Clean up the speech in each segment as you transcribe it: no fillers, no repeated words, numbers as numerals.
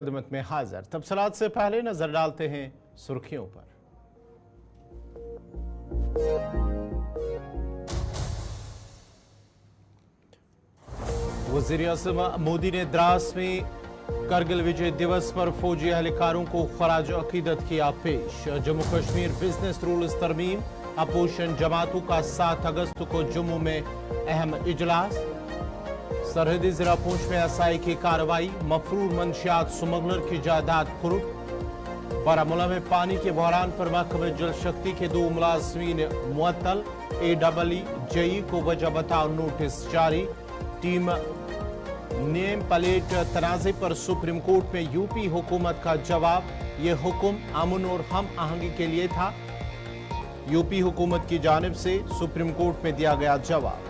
खिदमत में हाजिर। तफसीलात से पहले नजर डालते हैं सुर्खियों पर। वज़ीर-ए-आज़म मोदी ने द्रास में करगिल विजय दिवस पर फौजी एहलकारों को खराज अकीदत किया पेश। जम्मू कश्मीर बिजनेस रूल्स तरमीम, अपोजिशन जमातों का 7 अगस्त को जम्मू में अहम इजलास। सरहदी जिला पुंछ में एसआई की कार्रवाई, मफरूर मंशियात स्मगलर की जायदाद कुर्ब। बारामूला में पानी के बहरान पर महकमे जल शक्ति के 2 मुलाजमीन मुअत्तल। AEE को वजह बताओ नोटिस जारी। टीम नेम प्लेट तनाज़े पर सुप्रीम कोर्ट में यूपी हुकूमत का जवाब, ये हुक्म अमन और हम आहंगी के लिए था। यूपी हुकूमत की जानिब से सुप्रीम कोर्ट में दिया गया जवाब।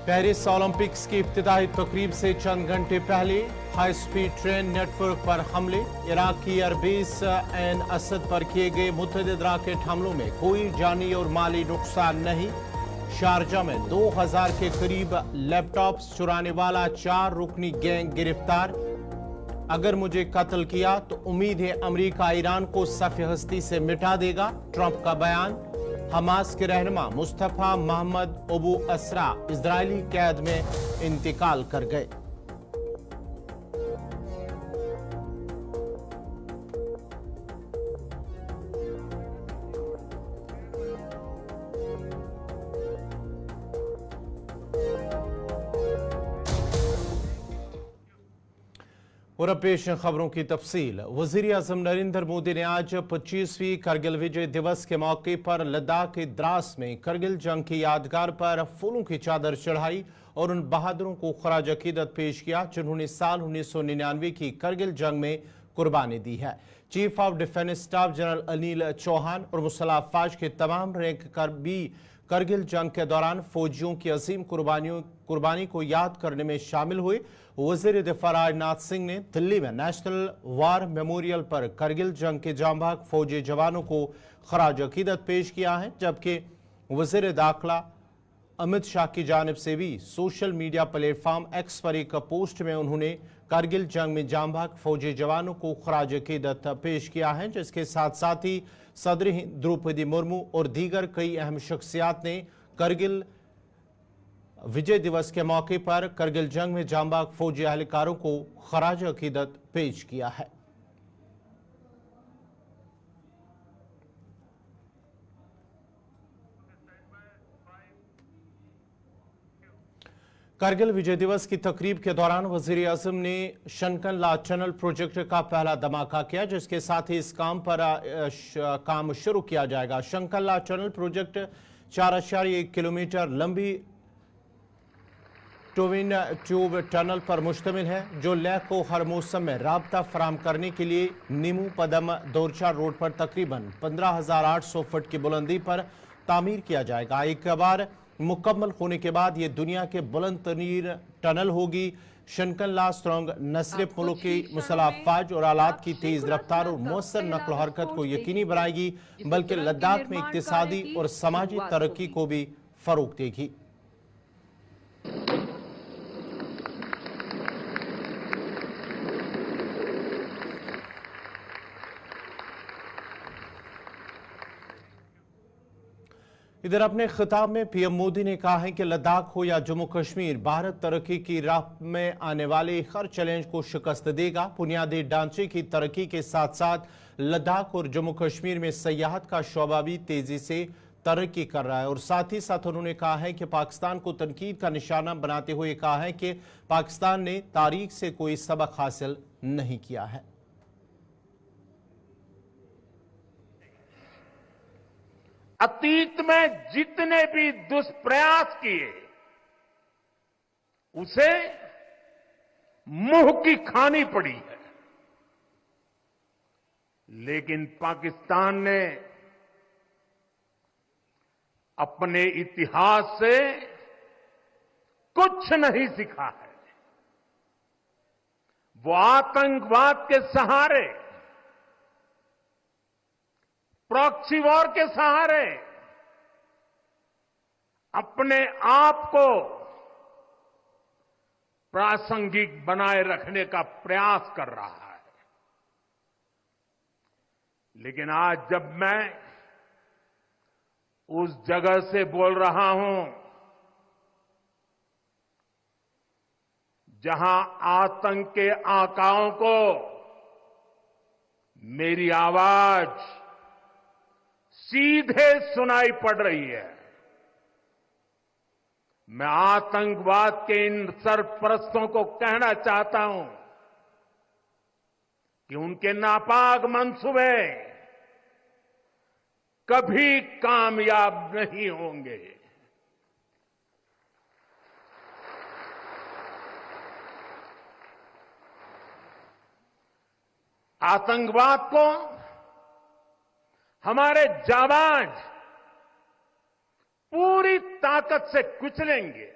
पेरिस ओलंपिक्स की इफ्तिताही तकरीब से चंद घंटे पहले हाई स्पीड ट्रेन नेटवर्क पर हमले। इराक की एयरबेस एन असद पर किए गए मुतअद्दिद रॉकेट हमलों में कोई जानी और माली नुकसान नहीं। शारजा में 2000 के करीब लैपटॉप्स चुराने वाला 4 रुकनी गैंग गिरफ्तार। अगर मुझे कत्ल किया तो उम्मीद है अमेरिका ईरान को सफ़े हस्ती से मिटा देगा, ट्रंप का बयान। हमास के रहनुमा मुस्तफा मोहम्मद अबू असरा इजरायली कैद में इंतकाल कर गए। और अब पेश खबरों की तफसील। वज़ीर-ए-आज़म नरेंद्र मोदी ने आज 25वीं करगिल विजय दिवस के मौके पर लद्दाख के द्रास में करगिल जंग की यादगार पर फूलों की चादर चढ़ाई और उन बहादुरों को खराज अकीदत पेश किया जिन्होंने साल 1999 की करगिल जंग में कुर्बानी दी है। Chief of defence staff general Anil Chauhan और मुसल्लह अफवाज के तमाम रैंक भी करगिल जंग के दौरान फौजियों की अजीम कुर्बानी को याद करने में शामिल हुए। वज़ीर दिफा राजनाथ सिंह ने दिल्ली में नेशनल वार मेमोरियल पर करगिल जंग के जांबाज फौजी जवानों को खराज अकीदत पेश किया है, जबकि वज़ीर दाखिला अमित शाह की जानिब से भी सोशल मीडिया प्लेटफॉर्म एक्स पर एक पोस्ट में उन्होंने करगिल जंग में जांबाज फौजी जवानों को खराज अकीदत पेश किया है, जिसके साथ साथ ही सदर हिंद द्रौपदी मुर्मू और दीगर कई अहम शख्सियात ने करगिल विजय दिवस के मौके पर करगिल जंग में जांबाज फौजी एहलकारों को खराज अकीदत पेश किया है। करगिल विजय दिवस की तकरीब के दौरान वज़ीर-ए-आज़म ने शंकन ला टनल प्रोजेक्ट का पहला धमाका किया, जिसके साथ ही इस काम पर काम शुरू किया जाएगा। शंकन ला टनल प्रोजेक्ट 4.1 किलोमीटर लंबी ट्विन ट्यूब टनल पर मुश्तमिल है, जो लेह को हर मौसम में राबता फराम करने के लिए नीमू पदम दोरचा रोड पर तकरीबन 15,800 फुट की बुलंदी पर तामीर किया जाएगा। एक बार मुकम्मल होने के बाद ये दुनिया के बुलंद तरीन टनल होगी। शंकन ला सुरंग न सिर्फ मुल्क की मुसल्लह अफवाज और आलात की तेज रफ्तार और मौसर नकल हरकत को यकीनी बनाएगी, बल्कि लद्दाख में इक्तिसादी और समाजी तरक्की को भी फरोग देगी। इधर अपने खिताब में पीएम मोदी ने कहा है कि लद्दाख हो या जम्मू कश्मीर, भारत तरक्की की राह में आने वाले हर चैलेंज को शिकस्त देगा। बुनियादी ढांचे की तरक्की के साथ साथ लद्दाख और जम्मू कश्मीर में सयाहत का शोबा भी तेजी से तरक्की कर रहा है। और साथ ही साथ उन्होंने कहा है कि पाकिस्तान को तनकीद का निशाना बनाते हुए कहा है कि पाकिस्तान ने तारीख से कोई सबक हासिल नहीं किया है। अतीत में जितने भी दुष्प्रयास किए उसे मुंह की खानी पड़ी है, लेकिन पाकिस्तान ने अपने इतिहास से कुछ नहीं सीखा है। वो आतंकवाद के सहारे, प्रॉक्सी वॉर के सहारे अपने आप को प्रासंगिक बनाए रखने का प्रयास कर रहा है। लेकिन आज जब मैं उस जगह से बोल रहा हूं जहां आतंक के आकाओं को मेरी आवाज सीधे सुनाई पड़ रही है, मैं आतंकवाद के इन सरपरस्तों को कहना चाहता हूं कि उनके नापाक मंसूबे कभी कामयाब नहीं होंगे। आतंकवाद को हमारे जाबाज पूरी ताकत से कुचलेंगे,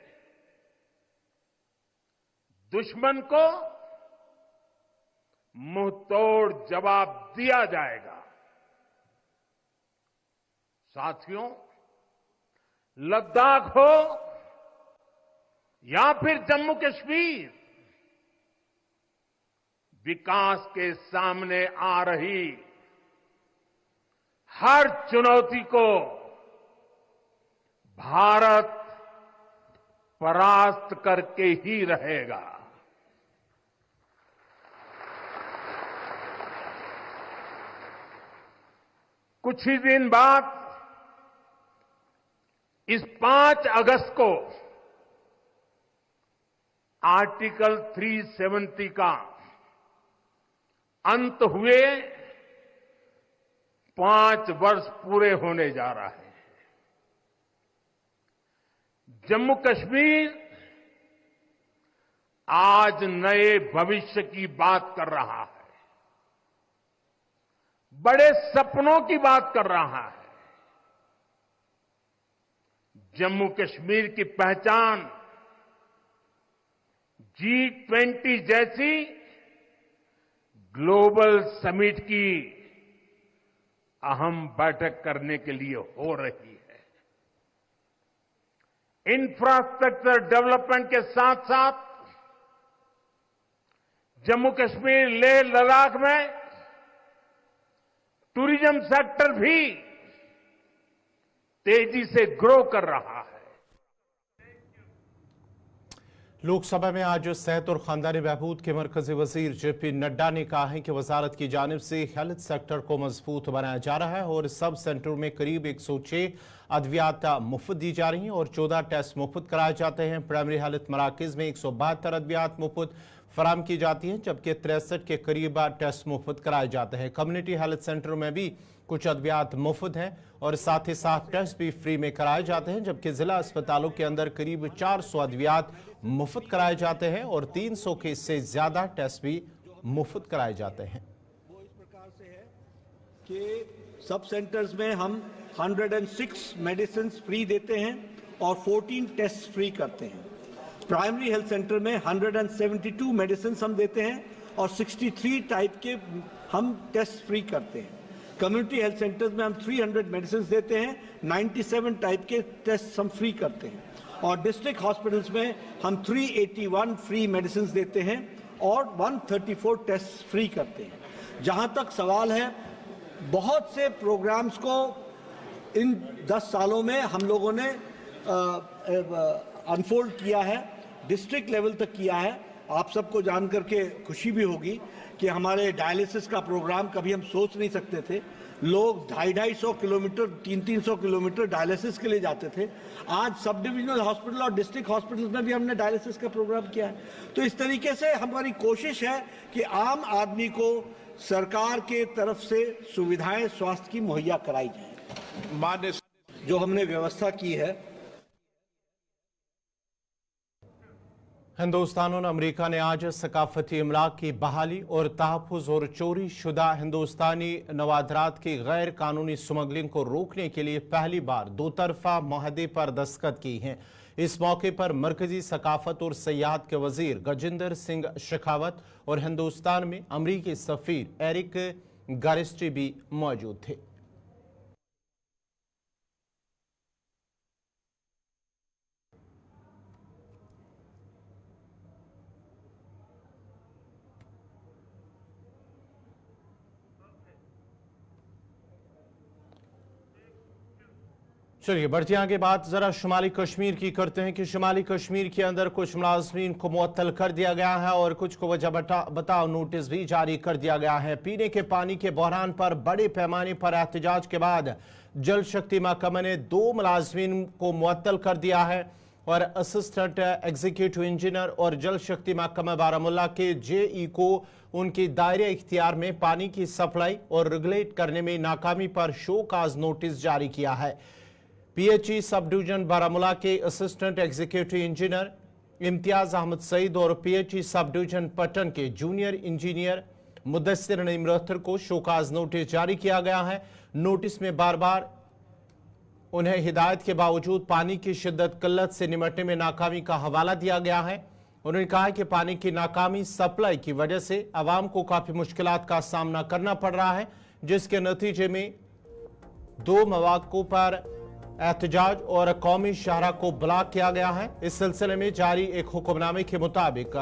दुश्मन को मुंहतोड़ जवाब दिया जाएगा। साथियों, लद्दाख हो या फिर जम्मू कश्मीर, विकास के सामने आ रही हर चुनौती को भारत परास्त करके ही रहेगा। कुछ ही दिन बाद इस 5 अगस्त को आर्टिकल 370 का अंत हुए 5 वर्ष पूरे होने जा रहा है। जम्मू कश्मीर आज नए भविष्य की बात कर रहा है, बड़े सपनों की बात कर रहा है। जम्मू कश्मीर की पहचान G20 जैसी ग्लोबल समिट की अहम बैठक करने के लिए हो रही है। इंफ्रास्ट्रक्चर डेवलपमेंट के साथ साथ जम्मू कश्मीर, लेह, लद्दाख में टूरिज्म सेक्टर भी तेजी से ग्रो कर रहा है। लोकसभा में आज सेहत और खानदानी बहबूद के मरकजी वजीर जेपी नड्डा ने कहा है कि वजारत की जानिब से हेल्थ सेक्टर को मजबूत बनाया जा रहा है और सब सेंटरों में करीब 106 अद्वियात मुफ्त दी जा रही हैं और 14 टेस्ट मुफ्त कराए जाते हैं। प्राइमरी हेल्थ मराकज में 172 अद्वियात मुफ्त फराम की जाती हैं, जबकि 63 के करीब टेस्ट मुफ्त कराए जाते हैं। कम्युनिटी हेल्थ सेंटरों में भी कुछ अद्वियात मुफ्त हैं और साथ ही साथ टेस्ट भी फ्री में कराए जाते हैं, जबकि जिला अस्पतालों के अंदर करीब 400 अद्वियात मुफ्त कराए जाते हैं और 300 के से ज्यादा टेस्ट भी मुफ्त कराए जाते हैं। वो इस प्रकार से है कि सब सेंटर्स में हम 106 मेडिसिन फ्री देते हैं और 14 टेस्ट फ्री करते हैं। प्राइमरी हेल्थ सेंटर में 172 मेडिसिन हम देते हैं और 63 टाइप के हम टेस्ट फ्री करते हैं। कम्युनिटी हेल्थ सेंटर्स में हम 300 मेडिसिन देते हैं, 97 टाइप के टेस्ट हम फ्री करते हैं और डिस्ट्रिक्ट हॉस्पिटल्स में हम 381 फ्री मेडिसिन देते हैं और 134 टेस्ट फ्री करते हैं। जहां तक सवाल है, बहुत से प्रोग्राम्स को इन 10 सालों में हम लोगों ने अनफोल्ड किया है, डिस्ट्रिक्ट लेवल तक किया है। आप सबको जानकर के खुशी भी होगी कि हमारे डायलिसिस का प्रोग्राम कभी हम सोच नहीं सकते थे। लोग 250-250 किलोमीटर, 300-300 किलोमीटर डायलिसिस के लिए जाते थे। आज सब डिविजनल हॉस्पिटल और डिस्ट्रिक्ट हॉस्पिटल्स में भी हमने डायलिसिस का प्रोग्राम किया है। तो इस तरीके से हमारी कोशिश है कि आम आदमी को सरकार के तरफ से सुविधाएं स्वास्थ्य की मुहैया कराई जाए। मान्य जो हमने व्यवस्था की है, हिंदुस्तान और अमेरिका ने आज सकाफती अमलाक की बहाली और तहफ़्फ़ुज़ और चोरी शुदा हिंदुस्तानी नवादरात की गैर कानूनी स्मगलिंग को रोकने के लिए पहली बार 2 तरफा माहदे पर दस्तखत की हैं। इस मौके पर मरकजी सकाफत और सयाहत के वजीर गजेंद्र सिंह शेखावत और हिंदुस्तान में अमरीकी सफीर एरिक गारिस्टी भी मौजूद थे। चलिए बढ़ते आगे बात जरा शुमाली कश्मीर की करते हैं कि शुमाली कश्मीर के अंदर कुछ मुलाजमीन को मुअत्तल कर दिया गया है और कुछ को वजह बताओ नोटिस भी जारी कर दिया गया है। पीने के पानी के बहरान पर बड़े पैमाने पर एहतजाज के बाद जल शक्ति महकमा ने 2 मुलाजमीन को मुअत्तल कर दिया है और असिस्टेंट एग्जीक्यूटिव इंजीनियर और जल शक्ति महकमा बारामुल्ला के जेई को उनके दायरे इख्तियार में पानी की सप्लाई और रेगुलेट करने में नाकामी पर शोकाज नोटिस जारी किया है। पीएचई सब डिवीजन बारामुल्ला के assistant executive engineer Imtiyaz Ahmad Saeed और पीएचई सब डिवीजन पटन के जूनियर इंजीनियर मुदस्सिर नईम रहतर को शोकाज नोटिस जारी किया गया है। नोटिस में बार बार उन्हें हिदायत के बावजूद पानी की शिद्दत किल्लत से निपटने में नाकामी का हवाला दिया गया है। उन्होंने कहा कि पानी की नाकामी सप्लाई की वजह से आवाम को काफी मुश्किलात का सामना करना पड़ रहा है, जिसके नतीजे में 2 मवाक़ों पर एहतजाज और कौमी शाहरा को ब्लॉक किया गया है। इस सिलसिले में जारी एक हुक्मनामे के मुताबिक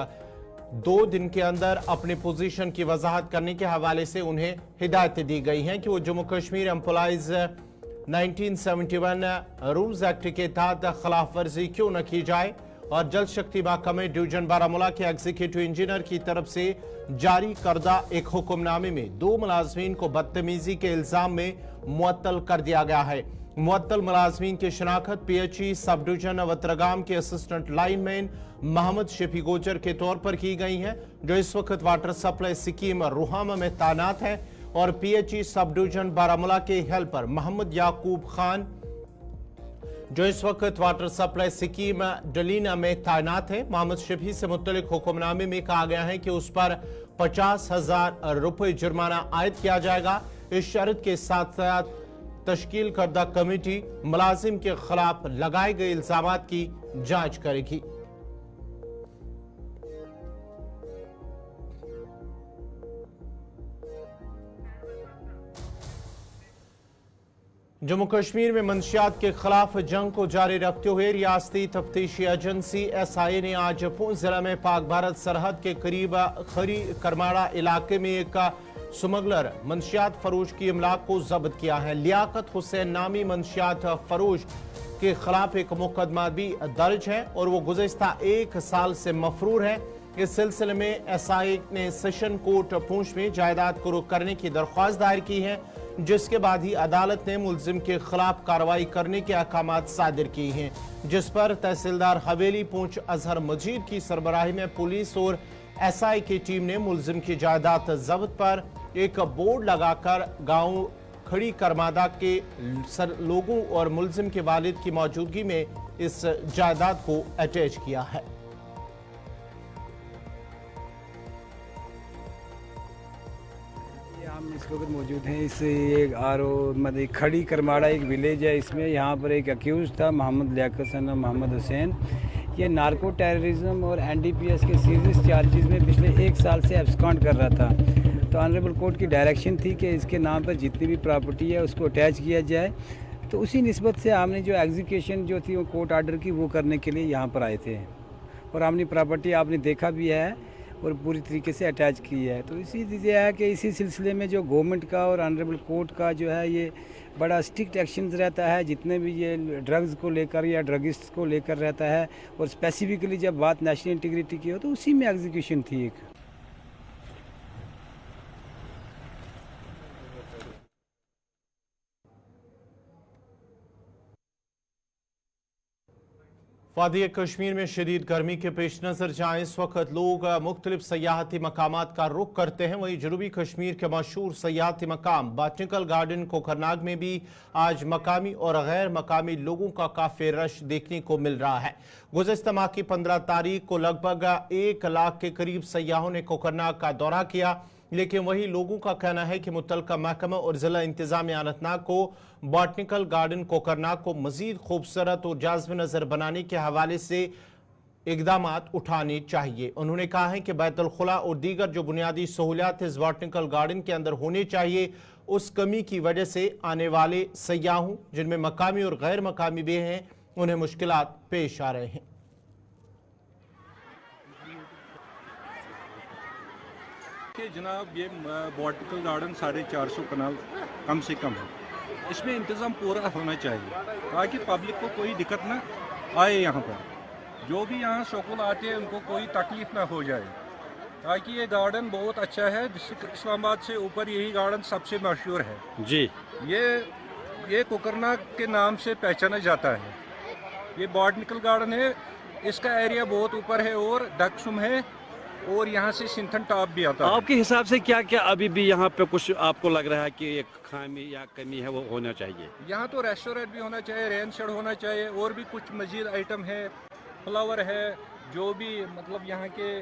2 दिन के अंदर अपनी पोजीशन की वजाहत करने के हवाले से उन्हें हिदायतें दी गई हैं कि वो Jammu Kashmir employees 1971 rules act के तहत खिलाफ वर्जी क्यों न की जाए और जल शक्ति महकमे डिवीजन बारामुल्ला के एग्जीक्यूटिव इंजीनियर की तरफ से जारी करदा एक हुक्मनामे में 2 मुलाजमीन को बदतमीजी के इल्जाम में मुअत्तल कर दिया गया है। मुअत्तल मुलाजमीन की शनाख्त पीएचई सब डिवीजन वत्रगाम के असिस्टेंट लाइनमैन मोहम्मद शफी गोजर के तौर पर की गई हैं, जो इस वक्त वाटर सप्लाई स्कीम रुहामा में तैनात है, और पीएचई सब डिवीजन बारामुल्ला के हेल्पर मोहम्मद याकूब खान जो इस वक्त वाटर सप्लाई स्कीम डलीना में तैनात है। मोहम्मद शफी से मुतल्लिक हुक्मनामे में कहा गया है कि उस पर 50,000 रुपये जुर्माना आयद किया जाएगा। इस शर्त के साथ साथ तश्कील करदा कमेटी मुलाजिम के खिलाफ लगाए गए इल्जामात की जांच करेगी। जम्मू कश्मीर में मंशियात के खिलाफ जंग को जारी रखते हुए रियासती तफ्तीशी एजेंसी SIA ने आज पूंछ जिला में पाक भारत सरहद के करीब खरी करमाड़ा इलाके में एक स्मगलर मंशियात फरोश की इमलाक को जब्त किया है। लियाकत हुसैन नामी मंशियात फरोश के खिलाफ एक मुकदमा भी दर्ज है और वो गुज़िश्ता 1 साल से मफरूर है। इस सिलसिले में SIA ने सेशन कोर्ट पूंछ में जायदाद को रुक करने की दरख्वास्त दायर की है, जिसके बाद ही अदालत ने मुलजिम के खिलाफ कार्रवाई करने के अहकामात सादिर किए हैं, जिस पर तहसीलदार हवेली पूंछ अजहर मजीद की सरबराही में पुलिस और SIA की टीम ने मुलजिम की जायदाद जब्त पर एक बोर्ड लगाकर गांव खड़ी करमादा के लोगों और मुलजिम के वालिद की मौजूदगी में इस जायदाद को अटैच किया है। हम इस वक्त मौजूद हैं इस एक मतलब खड़ी करमाड़ा एक विलेज है। इसमें यहाँ पर एक अक्यूज था मोहम्मद लियाकत सन मोहम्मद हुसैन। ये नार्को टेररिज्म और NDPS के सीरियस चार्जेस में पिछले 1 साल से एब्सकॉन्ड कर रहा था। तो ऑनरेबल कोर्ट की डायरेक्शन थी कि इसके नाम पर जितनी भी प्रॉपर्टी है उसको अटैच किया जाए। तो उसी निस्बत से हमने जो एग्जीक्यूशन जो थी वो कोर्ट आर्डर की वो करने के लिए यहाँ पर आए थे और हमने प्रॉपर्टी आपने देखा भी है और पूरी तरीके से अटैच की है। तो इसी चीज़ें है कि इसी सिलसिले में जो गवर्नमेंट का और ऑनरेबल कोर्ट का जो है ये बड़ा स्ट्रिक्ट एक्शंस रहता है जितने भी ये ड्रग्स को लेकर या ड्रगिस्ट को लेकर रहता है, और स्पेसिफिकली जब बात नेशनल इंटीग्रिटी की हो तो उसी में एग्जीक्यूशन थी एक। वादी कश्मीर में शदीद गर्मी के पेश नज़र जहाँ इस वक्त लोग मुख्तलिफ सयाहती मकामात का रुख करते हैं, वहीं जनूबी कश्मीर के मशहूर सयाहती मकाम बॉटनिकल गार्डन कोकरनाग में भी आज मकामी और गैर मकामी लोगों का काफ़ी रश देखने को मिल रहा है। गुज़िश्ता माह की 15 तारीख को लगभग 1 लाख के करीब सयाहों ने कोकरनाग का दौरा किया, लेकिन वही लोगों का कहना है कि मुतल्लिका महकमा और जिला इंतजामिया अनंतनाग को बॉटनिकल गार्डन कोकरनाग को मजीद खूबसूरत और जाज़िब नज़र बनाने के हवाले से इकदाम उठाने चाहिए। उन्होंने कहा है कि बैतुल खुला और दीगर जो बुनियादी सहूलियात इस बॉटनिकल गार्डन के अंदर होने चाहिए, उस कमी की वजह से आने वाले सयाहों जिनमें मकामी और गैर मकामी भी हैं उन्हें मुश्किलात पेश आ रहे हैं। कि जनाब ये बॉटनिकल गार्डन 450 कनाल कम से कम है इसमें इंतज़ाम पूरा होना चाहिए ताकि पब्लिक को कोई दिक्कत ना आए। यहाँ पर जो भी यहाँ स्कूल आते हैं उनको कोई तकलीफ ना हो जाए, ताकि ये गार्डन बहुत अच्छा है। डिस्ट्रिक्ट इस्लामाबाद से ऊपर यही गार्डन सबसे मशहूर है जी। ये कोकरनाग के नाम से पहचाना जाता है। ये बॉटनिकल गार्डन है, इसका एरिया बहुत ऊपर है और डकसुम है और यहाँ से सिंथन टॉप भी आता है। आपके हिसाब से क्या क्या अभी भी यहाँ पे कुछ आपको लग रहा है कि एक खामी या कमी है वो होना चाहिए? यहाँ तो रेस्टोरेंट भी होना चाहिए, रेन शेड होना चाहिए और भी कुछ मजीद आइटम है, फ्लावर है, जो भी मतलब यहाँ के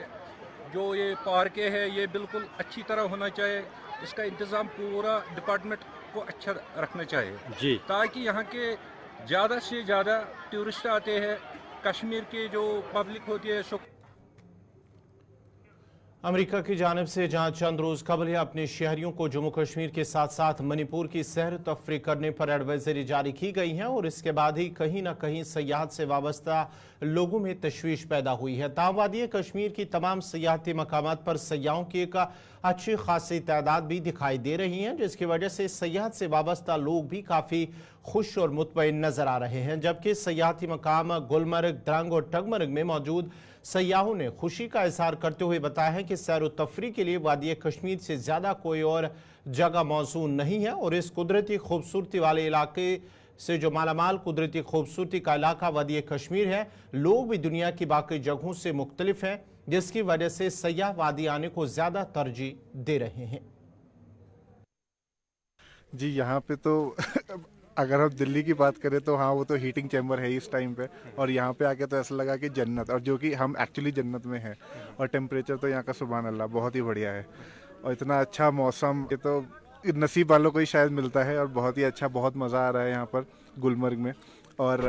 जो ये पार्क है ये बिल्कुल अच्छी तरह होना चाहिए। इसका इंतज़ाम पूरा डिपार्टमेंट को अच्छा रखना चाहिए जी, ताकि यहाँ के ज़्यादा से ज़्यादा टूरिस्ट आते हैं। कश्मीर की जो पब्लिक होती है अमेरिका की जानिब से जहां चंद रोज कबल अपने शहरियों को जम्मू कश्मीर के साथ साथ मणिपुर की सैर तफरी करने पर एडवाइजरी जारी की गई है और इसके बाद ही कहीं ना कहीं सयाहत से वाबस्ता लोगों में तशवीश पैदा हुई है। तावादी कश्मीर की तमाम सयाहती मकामात पर सयाहों की एक अच्छी खासी तादाद भी दिखाई दे रही है, जिसकी वजह से सयाहत से वाबस्ता लोग भी काफ़ी खुश और मुतमईन नजर आ रहे हैं। जबकि सयाहती मकाम गुलमर्ग, द्रंग और टगमर्ग में मौजूद सयाहों ने खुशी का इजहार करते हुए बताया है कि सैर व तफरी के लिए वादी कश्मीर से ज़्यादा कोई और जगह मौजूद नहीं है और इस कुदरती खूबसूरती वाले इलाके से जो मालामाल कुदरती खूबसूरती का इलाका वादी कश्मीर है, लोग भी दुनिया की बाकी जगहों से मुख्तलिफ हैं, जिसकी वजह से सयाह वादी आने को ज़्यादा तरजीह दे रहे हैं। जी, यहाँ पे तो अगर हम दिल्ली की बात करें तो हाँ, वो तो हीटिंग चैम्बर है इस टाइम पे, और यहाँ पे आके तो ऐसा लगा कि जन्नत, और जो कि हम एक्चुअली जन्नत में हैं। और टेम्परेचर तो यहाँ का सुभान अल्लाह बहुत ही बढ़िया है और इतना अच्छा मौसम, ये तो नसीब वालों को ही शायद मिलता है और बहुत ही अच्छा, बहुत मज़ा आ रहा है यहाँ पर गुलमर्ग में। और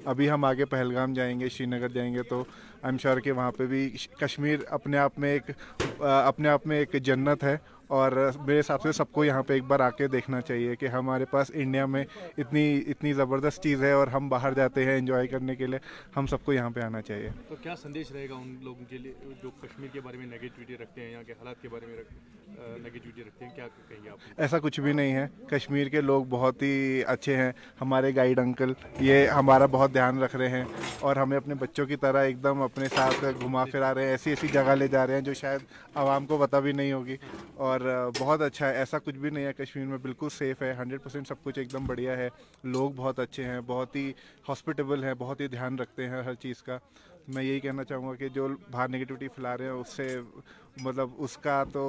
अभी हम आगे पहलगाम जाएंगे, श्रीनगर जाएंगे, तो आई एम श्योर कि वहाँ पे भी कश्मीर अपने आप में एक जन्नत है। और मेरे हिसाब से सबको यहाँ पे एक बार आके देखना चाहिए कि हमारे पास इंडिया में इतनी ज़बरदस्त चीज़ है और हम बाहर जाते हैं एंजॉय करने के लिए, हम सबको यहाँ पे आना चाहिए। तो क्या संदेश रहेगा उन लोगों के लिए जो कश्मीर के बारे में नेगेटिविटी रखते हैं, यहाँ के हालात के बारे में नेगेटिविटी रखते हैं, क्या कहेंगे आप? ऐसा कुछ भी नहीं है, कश्मीर के लोग बहुत ही अच्छे हैं। हमारे गाइड अंकल ये हमारा बहुत ध्यान रख रहे हैं और हमें अपने बच्चों की तरह एकदम अपने साथ घुमा फिरा रहे हैं, ऐसी जगह ले जा रहे हैं जो शायद आवाम को पता भी नहीं होगी। और बहुत अच्छा है, ऐसा कुछ भी नहीं है, कश्मीर में बिल्कुल सेफ़ है, 100% सब कुछ एकदम बढ़िया है। लोग बहुत अच्छे हैं, बहुत ही हॉस्पिटेबल हैं, बहुत ही ध्यान रखते हैं हर चीज़ का। मैं यही कहना चाहूँगा कि जो बाहर नेगेटिविटी फैला रहे हैं उससे मतलब उसका तो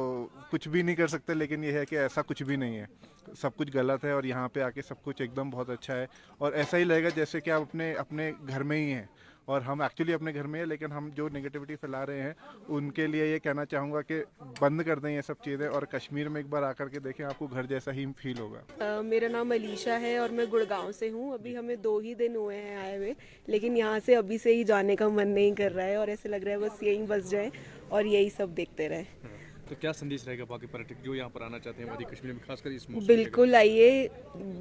कुछ भी नहीं कर सकते, लेकिन ये है कि ऐसा कुछ भी नहीं है, सब कुछ गलत है और यहाँ पे आके सब कुछ एकदम बहुत अच्छा है। और ऐसा ही लगेगा जैसे कि आप अपने घर में ही हैं, और हम एक्चुअली अपने घर में हैं, लेकिन हम जो नेगेटिविटी फैला रहे हैं उनके लिए ये कहना चाहूँगा कि बंद कर दें ये सब चीज़ें और कश्मीर में एक बार आकर के देखें, आपको घर जैसा ही फील होगा। मेरा नाम अलीशा है और मैं गुड़गांव से हूँ। अभी हमें 2 ही दिन हुए हैं आए हुए, लेकिन यहाँ से अभी से ही जाने का मन नहीं कर रहा है और ऐसे लग रहा है बस यहीं बस जाए और यही सब देखते रहे। तो क्या संदेश रहेगा बाकी पर्यटक जो यहाँ पर आना चाहते हैं वादी कश्मीर में, खासकर इस मौसम? बिल्कुल आइए,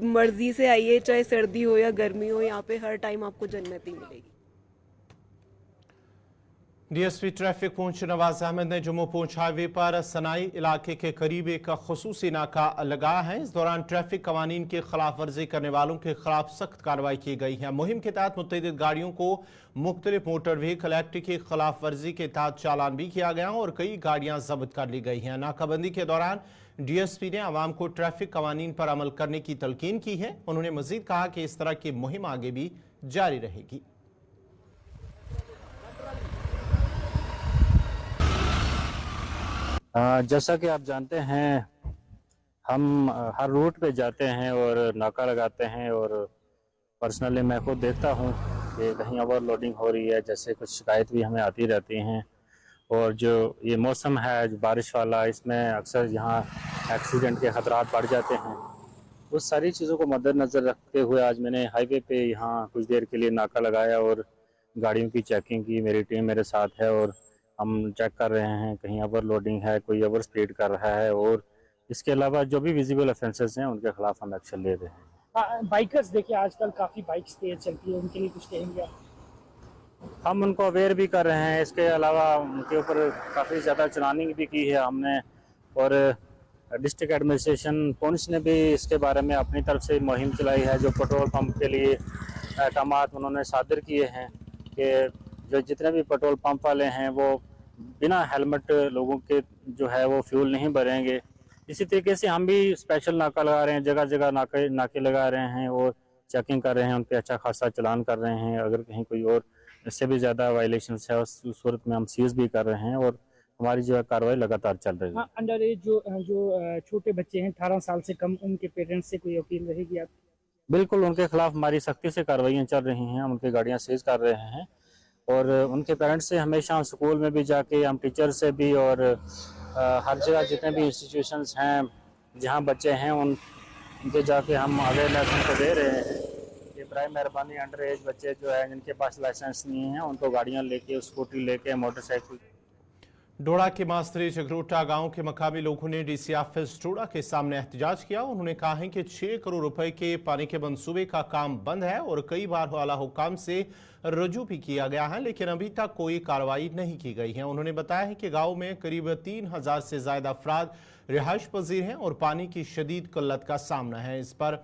मर्जी से आइए, चाहे सर्दी हो या गर्मी हो, यहाँ पे हर टाइम आपको जन्नत ही मिलेगी। डीएसपी ट्रैफिक पूंछ नवाज अहमद ने जम्मू पूंछ हाईवे पर सनाई इलाके के करीब एक खसूसी नाका लगाया है। इस दौरान ट्रैफिक कवानीन की खिलाफ वर्जी करने वालों के खिलाफ सख्त कार्रवाई की गई है। मुहिम के तहत मुतअद्दिद गाड़ियों को मुख्तलिफ मोटर व्हीकल एक्ट की खिलाफ वर्जी के तहत चालान भी किया गया और कई गाड़ियां जब्त कर ली गई हैं। नाकाबंदी के दौरान डीएसपी ने आवाम को ट्रैफिक कवानीन पर अमल करने की तलकीन की है। उन्होंने मजीद कहा कि इस तरह की मुहिम आगे भी जारी रहेगी। जैसा कि आप जानते हैं, हम हर रूट पे जाते हैं और नाका लगाते हैं और पर्सनली मैं खुद देखता हूँ कि कहीं ओवरलोडिंग हो रही है, जैसे कुछ शिकायत भी हमें आती रहती हैं। और जो ये मौसम है जो बारिश वाला, इसमें अक्सर यहाँ एक्सीडेंट के ख़तरात बढ़ जाते हैं। उस सारी चीज़ों को मद्देनज़र रखते हुए आज मैंने हाईवे पे यहाँ कुछ देर के लिए नाका लगाया और गाड़ियों की चेकिंग की। मेरी टीम मेरे साथ है और हम चेक कर रहे हैं कहीं ओवरलोडिंग है, कोई ओवर स्पीड कर रहा है, और इसके अलावा जो भी विजिबल ऑफेंसेस हैं उनके खिलाफ हम एक्शन ले रहे हैं। बाइकर्स देखिए आजकल काफ़ी बाइक्स तेज चलती है, उनके लिए कुछ कहेंगे आप? हम उनको अवेयर भी कर रहे हैं, इसके अलावा उनके ऊपर काफ़ी ज़्यादा चलानिंग भी की है हमने। और डिस्ट्रिक्ट एडमिनिस्ट्रेशन पुंछ ने भी इसके बारे में अपनी तरफ से मुहिम चलाई है। जो पेट्रोल पंप के लिए अहकाम उन्होंने सादर किए हैं कि जो जितने भी पेट्रोल पंप वाले हैं वो बिना हेलमेट लोगों के जो है वो फ्यूल नहीं भरेंगे। इसी तरीके से हम भी स्पेशल नाका लगा रहे हैं, जगह जगह नाके लगा रहे हैं और चेकिंग कर रहे हैं, उन पर अच्छा खासा चलान कर रहे हैं। अगर कहीं कोई और इससे भी ज़्यादा वायलेशन है उस सूरत में हम सीज भी कर रहे हैं और हमारी जो है कार्रवाई लगातार चल रही है। अंडर एज जो छोटे बच्चे हैं 18 साल से कम, उनके पेरेंट्स से कोई अपील रहेगी आप? बिल्कुल, उनके खिलाफ हमारी सख्ती से कार्रवाइयाँ चल रही हैं, हम उनकी गाड़ियाँ सीज कर रहे हैं और उनके पेरेंट्स से हमेशा हम स्कूल में भी जाके, हम टीचर से भी और हर जगह जितने भी इंस्टीट्यूशंस हैं जहाँ बच्चे हैं उनके जाके हम अवेयरनेस उनको दे रहे हैं कि बराए मेहरबानी अंडर एज बच्चे जो है जिनके पास लाइसेंस नहीं है उनको गाड़ियाँ लेके, स्कूटी लेके, मोटरसाइकिल। डोडा के मास्तरी जगरोटा गांव के मकामी लोगों ने डीसी ऑफिस डोडा के सामने एहतजाज किया। उन्होंने कहा है कि 6 करोड़ रुपए के पानी के मंसूबे का काम बंद है और कई बार आला हुकाम से रजू भी किया गया है, लेकिन अभी तक कोई कार्रवाई नहीं की गई है। उन्होंने बताया है कि गांव में करीब 3000 से ज्यादा अफराद रिहाइश पजीर हैं और पानी की शदीद किल्लत का सामना है। इस पर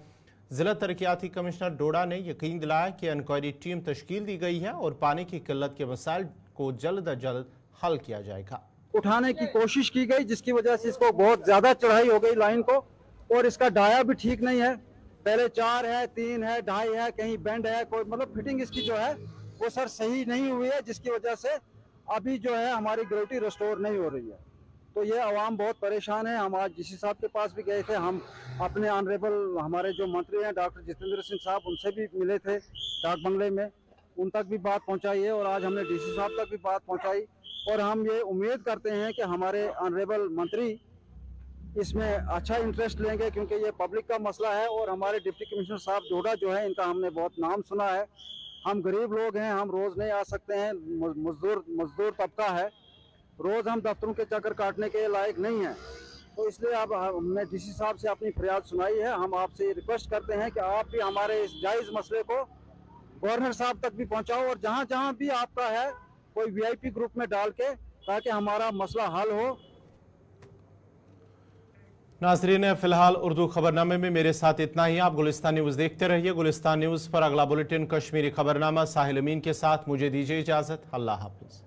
जिला तरक्याती कमिश्नर डोडा ने यकीन दिलाया कि इंक्वायरी टीम तश्कील दी गई है और पानी की किल्लत के मसाइल को जल्द अज जल्द हल किया जाएगा। उठाने की कोशिश की गई जिसकी वजह से इसको बहुत ज्यादा चढ़ाई हो गई लाइन को और इसका डाया भी ठीक नहीं है। पहले 4 है, 3 है, 2.5 है, कहीं बेंड है, कोई मतलब फिटिंग इसकी जो है वो सर सही नहीं हुई है, जिसकी वजह से अभी जो है हमारी ग्रेविटी रिस्टोर नहीं हो रही है। तो ये आवाम बहुत परेशान है। हम आज डीसी साहब के पास भी गए थे, हम अपने ऑनरेबल हमारे जो मंत्री हैं डॉक्टर जितेंद्र सिंह साहब उनसे भी मिले थे डाक बंगले में, उन तक भी बात पहुंचाई है और आज हमने डीसी साहब तक भी बात पहुंचाई और हम ये उम्मीद करते हैं कि हमारे ऑनरेबल मंत्री इसमें अच्छा इंटरेस्ट लेंगे क्योंकि ये पब्लिक का मसला है और हमारे डिप्टी कमिश्नर साहब डोडा जो है इनका हमने बहुत नाम सुना है। हम गरीब लोग हैं, हम रोज़ नहीं आ सकते हैं, मजदूर तबका है, रोज़ हम दफ्तरों के चक्कर काटने के लायक नहीं हैं। तो इसलिए अब हमने डीसी साहब से अपनी फरियाद सुनाई है। हम आपसे रिक्वेस्ट करते हैं कि आप भी हमारे इस जायज़ मसले को गवर्नर साहब तक भी पहुँचाओ और जहाँ जहाँ भी आपका है कोई वीआईपी ग्रुप में डाल के, ताकि हमारा मसला हल हो। नाज़रीन, फिलहाल उर्दू खबरनामे में मेरे साथ इतना ही। आप गुलिस्तान न्यूज़ देखते रहिए। गुलिस्तान न्यूज़ पर अगला बुलेटिन कश्मीरी खबरनामा साहिल अमीन के साथ। मुझे दीजिए इजाज़त। अल्लाह हाफिज़।